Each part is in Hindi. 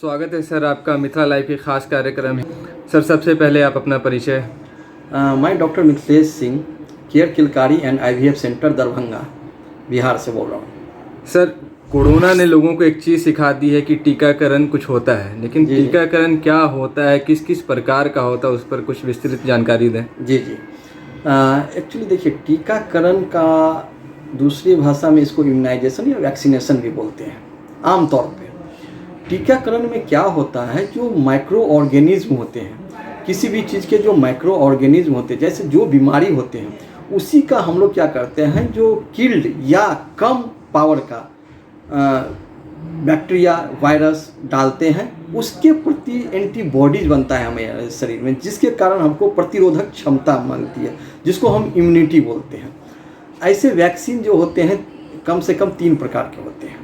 स्वागत है सर आपका मिथिला लाइव के खास कार्यक्रम है। सर सबसे पहले आप अपना परिचय। मैं doctor Mithilesh Singh, care Kilkari and IVF centre Darbhanga, Bihar से बोल रहा हूँ। सर कोरोना ने लोगों को एक चीज़ सिखा दी है कि टीकाकरण कुछ होता है, लेकिन जी। टीकाकरण क्या होता है, किस किस प्रकार का होता है, उस पर कुछ विस्तृत जानकारी दें। जी। एक्चुअली देखिए, टीकाकरण का दूसरी भाषा में इसको इम्यूनाइजेशन या वैक्सीनेशन भी बोलते हैं। आमतौर पे टीकाकरण में क्या होता है, जो माइक्रो ऑर्गेनिज्म होते हैं, किसी भी चीज़ के जो माइक्रो ऑर्गेनिज्म होते हैं, जैसे जो बीमारी होते हैं, उसी का हम लोग क्या करते हैं, जो किल्ड या कम पावर का बैक्टीरिया वायरस डालते हैं, उसके प्रति एंटीबॉडीज बनता है हमारे शरीर में, जिसके कारण हमको प्रतिरोधक क्षमता मिलती है, जिसको हम इम्यूनिटी बोलते हैं। ऐसे वैक्सीन जो होते हैं कम से कम 3 प्रकार के होते हैं।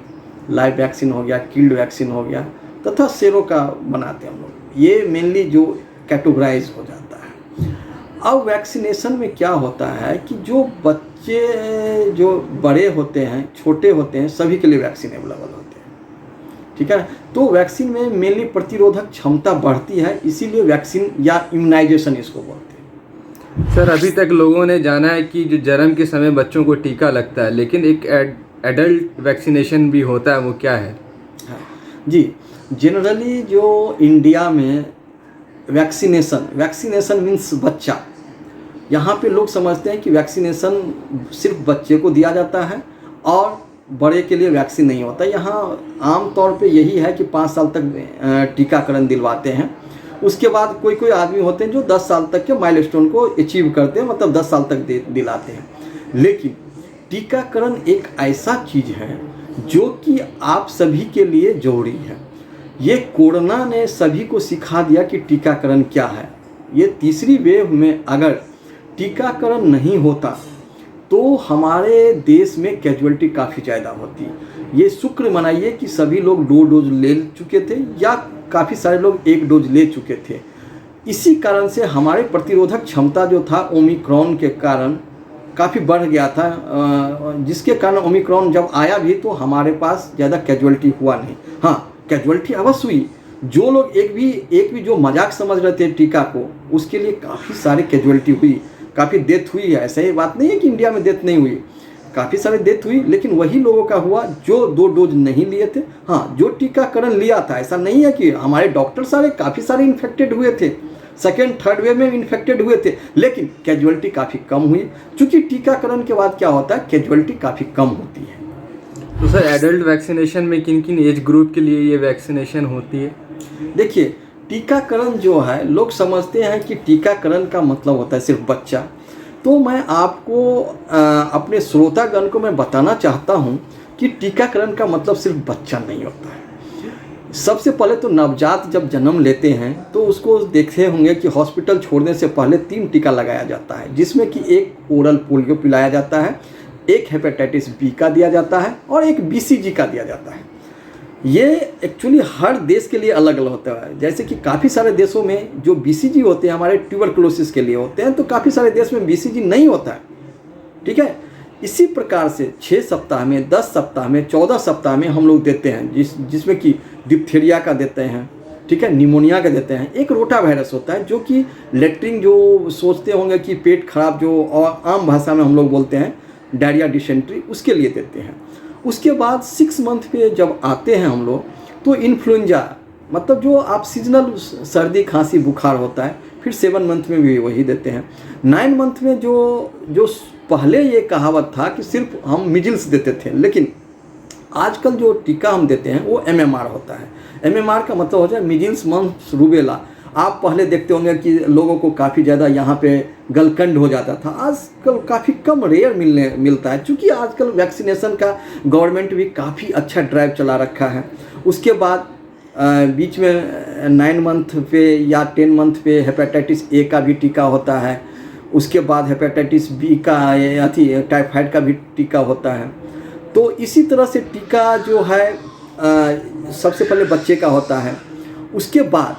लाइव वैक्सीन हो गया, किल्ड वैक्सीन हो गया, तथा सेरो का बनाते हैं हम लोग। ये मेनली जो कैटेगराइज हो जाता है। अब वैक्सीनेशन में क्या होता है कि जो बच्चे जो बड़े होते हैं, छोटे होते हैं, सभी के लिए वैक्सीन अवेलेबल होते हैं, ठीक है। तो वैक्सीन में मेनली प्रतिरोधक क्षमता बढ़ती है, इसीलिए वैक्सीन या इम्यूनाइजेशन इसको बोलते हैं। सर अभी तक लोगों ने जाना है कि जो जन्म के समय बच्चों को टीका लगता है, लेकिन एक एडल्ट वैक्सीनेशन भी होता है, वो क्या है? हाँ जी, जनरली जो इंडिया में वैक्सीनेशन मीन्स बच्चा। यहाँ पे लोग समझते हैं कि वैक्सीनेशन सिर्फ बच्चे को दिया जाता है और बड़े के लिए वैक्सीन नहीं होता। यहाँ आम तौर पे यही है कि 5 साल तक टीकाकरण दिलवाते हैं। उसके बाद कोई आदमी होते हैं जो 10 साल तक के माइलस्टोन को अचीव करते हैं, मतलब 10 साल तक दिलाते हैं। लेकिन टीकाकरण एक ऐसा चीज़ है जो कि आप सभी के लिए जरूरी है। ये कोरोना ने सभी को सिखा दिया कि टीकाकरण क्या है। ये तीसरी वेव में अगर टीकाकरण नहीं होता तो हमारे देश में कैजुअलिटी काफ़ी ज़्यादा होती। ये शुक्र मनाइए कि सभी लोग 2 डोज ले चुके थे या काफ़ी सारे लोग 1 डोज ले चुके थे। इसी कारण से हमारे प्रतिरोधक क्षमता जो था ओमिक्रॉन के कारण काफ़ी बढ़ गया था, जिसके कारण ओमिक्रॉन जब आया भी तो हमारे पास ज़्यादा कैजुअलिटी हुआ नहीं। हाँ, कैजुअलिटी अवश्य हुई। जो लोग एक भी जो मजाक समझ रहे थे टीका को, उसके लिए काफ़ी सारी कैजुअलिटी हुई, काफ़ी डेथ हुई है। ऐसा ही बात नहीं है कि इंडिया में डेथ नहीं हुई, काफ़ी सारे डेथ हुई, लेकिन वही लोगों का हुआ जो 2 डोज नहीं लिए थे। हाँ, जो टीकाकरण लिया था, ऐसा नहीं है कि हमारे डॉक्टर सारे काफ़ी सारे इन्फेक्टेड हुए थे, सेकेंड थर्ड वेव में इन्फेक्टेड हुए थे, लेकिन कैजुअलिटी काफ़ी कम हुई। क्योंकि टीकाकरण के बाद क्या होता है, कैजुअलिटी काफ़ी कम होती है। तो सर एडल्ट वैक्सीनेशन में किन किन एज ग्रुप के लिए ये वैक्सीनेशन होती है? देखिए, टीकाकरण जो है, लोग समझते हैं कि टीकाकरण का मतलब होता है सिर्फ बच्चा। तो मैं आपको अपने श्रोतागण को मैं बताना चाहता हूँ कि टीकाकरण का मतलब सिर्फ बच्चा नहीं होता है। सबसे पहले तो नवजात जब जन्म लेते हैं तो उसको देखते होंगे कि हॉस्पिटल छोड़ने से पहले 3 टीका लगाया जाता है, जिसमें कि एक ओरल पोलियो पिलाया जाता है, एक हेपेटाइटिस बी का दिया जाता है और एक BCG का दिया जाता है। ये एक्चुअली हर देश के लिए अलग अलग होता है। जैसे कि काफ़ी सारे देशों में जो BCG होते हैं हमारे ट्यूबरकुलोसिस के लिए होते हैं, तो काफ़ी सारे देश में BCG नहीं होता है, ठीक है। इसी प्रकार से 6 सप्ताह में, 10 सप्ताह में, 14 सप्ताह में हम लोग देते हैं, जिसमें कि डिप्थीरिया का देते हैं, ठीक है, निमोनिया का देते हैं। एक रोटा वायरस होता है जो कि लेट्रिन, जो सोचते होंगे कि पेट खराब, जो और आम भाषा में हम लोग बोलते हैं डायरिया, डिसेंट्री, उसके लिए देते हैं। उसके बाद 6 मंथ पे जब आते हैं हम लोग, तो इन्फ्लुएंजा, मतलब जो आप सीजनल सर्दी खांसी बुखार होता है, फिर 7 मंथ में भी वही देते हैं। 9 मंथ में जो पहले ये कहावत था कि सिर्फ हम मिजिल्स देते थे, लेकिन आजकल जो टीका हम देते हैं वो MMR होता है। MMR का मतलब हो जाए मिजिल्स, मम्प्स, रूबेला। आप पहले देखते होंगे कि लोगों को काफ़ी ज़्यादा यहाँ पे गलकंड हो जाता था, आजकल काफ़ी कम, रेयर मिलता है, क्योंकि आजकल वैक्सीनेशन का गवर्नमेंट भी काफ़ी अच्छा ड्राइव चला रखा है। उसके बाद बीच में 9 मंथ पे या 10 मंथ पे हेपेटाइटिस A का भी टीका होता है। उसके बाद हेपेटाइटिस B का, टाइफाइड का भी टीका होता है। तो इसी तरह से टीका जो है सबसे पहले बच्चे का होता है। उसके बाद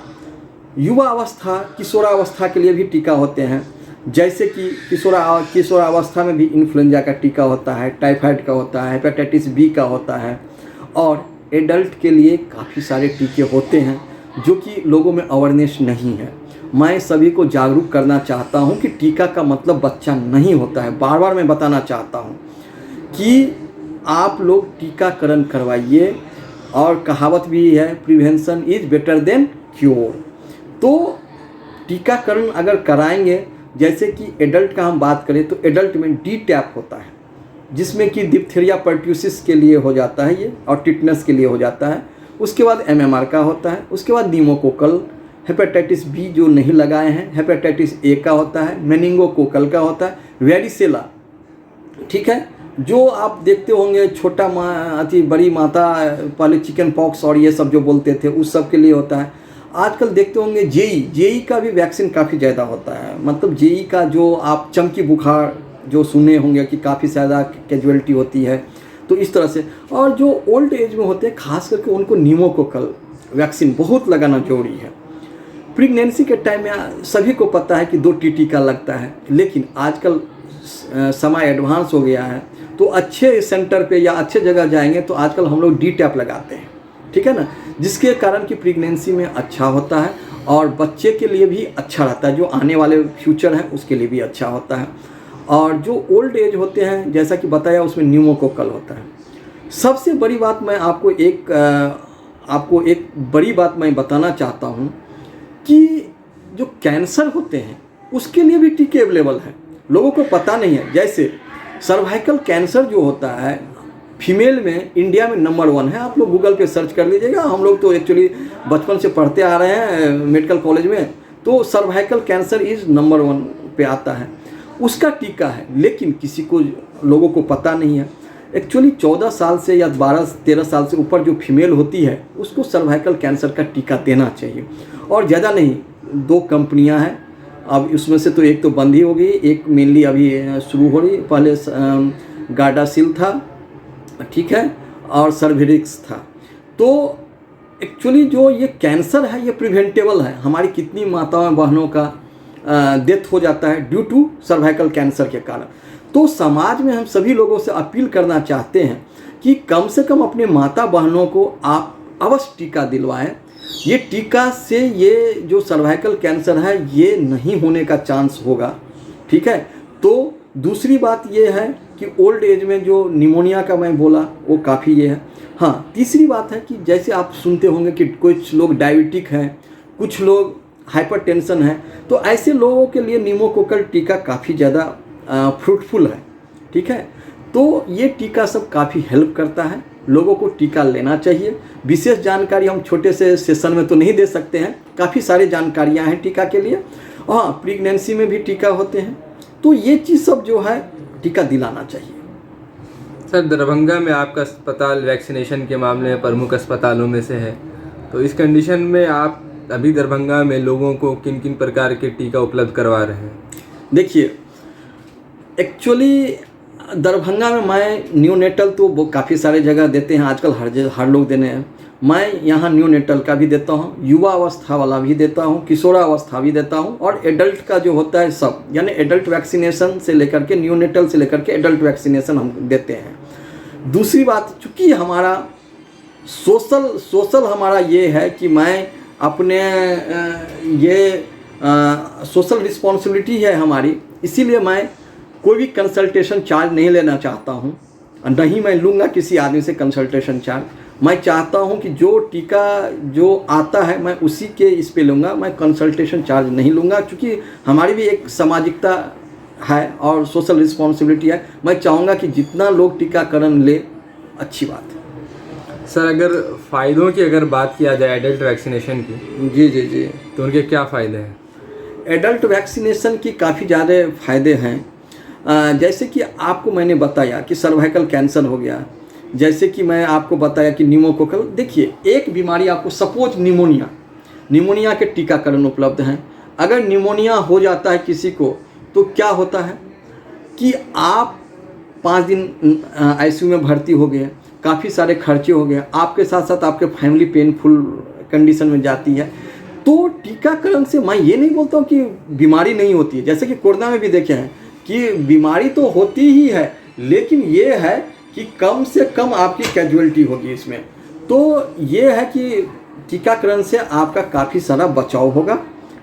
युवा अवस्था, किशोरावस्था के लिए भी टीका होते हैं। जैसे कि किशोरावस्था में भी इन्फ्लुएंजा का टीका होता है, टाइफाइड का होता है, हेपेटाइटिस बी का होता है और एडल्ट के लिए काफ़ी सारे टीके होते हैं जो कि लोगों में अवेयरनेस नहीं है। मैं सभी को जागरूक करना चाहता हूं कि टीका का मतलब बच्चा नहीं होता है। बार बार मैं बताना चाहता हूं कि आप लोग टीकाकरण करवाइए, और कहावत भी है, prevention is better than cure. तो टीकाकरण अगर कराएंगे, जैसे कि एडल्ट का हम बात करें तो एडल्ट में डी टैप होता है, जिसमें कि डिप्थीरिया पर्ट्यूसिस के लिए हो जाता है ये, और टिटनस के लिए हो जाता है। उसके बाद MMR का होता है, उसके बाद न्यूमोकोकल, हेपेटाइटिस बी जो नहीं लगाए हैं, हेपेटाइटिस ए का होता है, मेनिंगोकोकल का होता है, वेरिसेला, ठीक है, जो आप देखते होंगे छोटा बड़ी माता पहले चिकन पॉक्स और ये सब जो बोलते थे उस सब के लिए होता है। आजकल देखते होंगे जेई का भी वैक्सीन काफ़ी ज़्यादा होता है। मतलब जेई का जो आप चमकी बुखार जो सुने होंगे कि काफ़ी ज़्यादा कैजुअलिटी होती है, तो इस तरह से। और जो ओल्ड एज में होते हैं खास करके उनको न्यूमोकोकल वैक्सीन बहुत लगाना जरूरी है। प्रेगनेंसी के टाइम में सभी को पता है कि 2 टीका लगता है, लेकिन आजकल समय एडवांस हो गया है, तो अच्छे सेंटर पे या अच्छे जगह जाएंगे तो आजकल हम लोग डी टैप लगाते हैं, ठीक है ना, जिसके कारण कि प्रेगनेंसी में अच्छा होता है और बच्चे के लिए भी अच्छा रहता है, जो आने वाले फ्यूचर है उसके लिए भी अच्छा होता है। और जो ओल्ड एज होते हैं जैसा कि बताया उसमें न्यूमोकोकल होता है। सबसे बड़ी बात मैं आपको एक बड़ी बात मैं बताना चाहता हूँ कि जो कैंसर होते हैं उसके लिए भी टीके अवेलेबल हैं, लोगों को पता नहीं है। जैसे सर्वाइकल कैंसर जो होता है फीमेल में इंडिया में नंबर 1 है, आप लोग गूगल पे सर्च कर लीजिएगा। हम लोग तो एक्चुअली बचपन से पढ़ते आ रहे हैं मेडिकल कॉलेज में, तो सर्वाइकल कैंसर इज़ नंबर 1 पे आता है, उसका टीका है, लेकिन किसी को लोगों को पता नहीं है। एक्चुअली 14 साल से या 12-13 साल से ऊपर जो फीमेल होती है उसको सर्वाइकल कैंसर का टीका देना चाहिए। और ज़्यादा नहीं, 2 कंपनियां हैं, अब उसमें से तो एक तो बंद ही हो गई, एक मेनली अभी शुरू हो रही। पहले गार्डासिल था, ठीक है, और सर्विरिक्स था। तो एक्चुअली जो ये कैंसर है ये प्रिवेंटेबल है। हमारी कितनी माताओं बहनों का डेथ हो जाता है ड्यू टू सर्वाइकल कैंसर के कारण। तो समाज में हम सभी लोगों से अपील करना चाहते हैं कि कम से कम अपने माता बहनों को आप अवश्य टीका दिलवाएं। ये टीका से ये जो सर्वाइकल कैंसर है ये नहीं होने का चांस होगा, ठीक है। तो दूसरी बात ये है कि ओल्ड एज में जो निमोनिया का मैं बोला वो काफ़ी ये है। हाँ, तीसरी बात है कि जैसे आप सुनते होंगे कि कुछ लोग डायबिटिक हैं, कुछ लोग हाइपरटेंशन है, तो ऐसे लोगों के लिए न्यूमोकोकल टीका काफ़ी ज़्यादा फ्रूटफुल है, ठीक है। तो ये टीका सब काफ़ी हेल्प करता है, लोगों को टीका लेना चाहिए। विशेष जानकारी हम छोटे से सेशन में तो नहीं दे सकते हैं, काफ़ी सारी जानकारियाँ हैं टीका के लिए। हाँ, प्रेगनेंसी में भी टीका होते हैं, तो ये चीज़ सब जो है टीका दिलाना चाहिए। सर, दरभंगा में आपका अस्पताल वैक्सीनेशन के मामले में प्रमुख अस्पतालों में से है, तो इस कंडीशन में आप अभी दरभंगा में लोगों को किन किन प्रकार के टीका उपलब्ध करवा रहे हैं? देखिए, एक्चुअली दरभंगा में मैं न्यूनेटल तो वो काफ़ी सारे जगह देते हैं, आजकल हर लोग देने हैं। मैं यहाँ न्यूनेटल का भी देता हूँ, युवा अवस्था वाला भी देता हूँ, किशोरावस्था भी देता हूँ, और एडल्ट का जो होता है सब, यानी एडल्ट वैक्सीनेशन से लेकर के न्यूनेटल से लेकर के एडल्ट वैक्सीनेशन हम देते हैं। दूसरी बात, चूँकि हमारा सोशल हमारा ये है कि मैं अपने ये सोशल रिस्पॉन्सिबिलिटी है हमारी, इसीलिए मैं कोई भी कंसल्टेशन चार्ज नहीं लेना चाहता हूँ, नहीं मैं लूँगा किसी आदमी से कंसल्टेशन चार्ज। मैं चाहता हूँ कि जो टीका जो आता है मैं उसी के इस पे लूँगा, मैं कंसल्टेशन चार्ज नहीं लूँगा, क्योंकि हमारी भी एक सामाजिकता है और सोशल रिस्पॉन्सिबिलिटी है। मैं चाहूँगा कि जितना लोग टीकाकरण ले, अच्छी बात है। सर, अगर फ़ायदों की अगर बात किया जाए एडल्ट वैक्सीनेशन की, जी, तो उनके क्या फ़ायदे हैं? एडल्ट वैक्सीनेशन की काफ़ी ज़्यादा फ़ायदे हैं। जैसे कि आपको मैंने बताया कि सर्वाइकल कैंसर हो गया, जैसे कि मैं आपको बताया कि न्यूमोकोकल। देखिए, एक बीमारी आपको सपोज निमोनिया के टीकाकरण उपलब्ध हैं। अगर निमोनिया हो जाता है किसी को तो क्या होता है कि आप 5 दिन आईसीयू में भर्ती हो गए, काफ़ी सारे खर्चे हो गए, आपके साथ साथ आपके फैमिली पेनफुल कंडीशन में जाती है। तो टीकाकरण से मैं ये नहीं बोलता हूँ कि बीमारी नहीं होती है, जैसे कि कोरोना में भी देखे हैं कि बीमारी तो होती ही है, लेकिन ये है कि कम से कम आपकी कैजुअलिटी होगी इसमें। तो ये है कि टीकाकरण से आपका काफ़ी सारा बचाव होगा,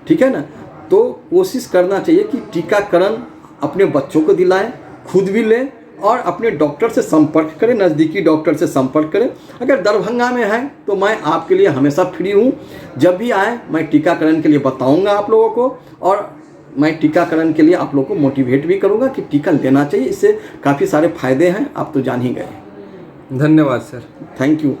ठीक है ना। तो कोशिश करना चाहिए कि टीकाकरण अपने बच्चों को दिलाएं, खुद भी लें और अपने डॉक्टर से संपर्क करें, नज़दीकी डॉक्टर से संपर्क करें। अगर दरभंगा में है तो मैं आपके लिए हमेशा फ्री हूँ, जब भी आए मैं टीकाकरण के लिए बताऊँगा आप लोगों को, और मैं टीकाकरण के लिए आप लोगों को मोटिवेट भी करूँगा कि टीका लेना चाहिए, इससे काफ़ी सारे फायदे हैं, आप तो जान ही गए। धन्यवाद सर। Thank you.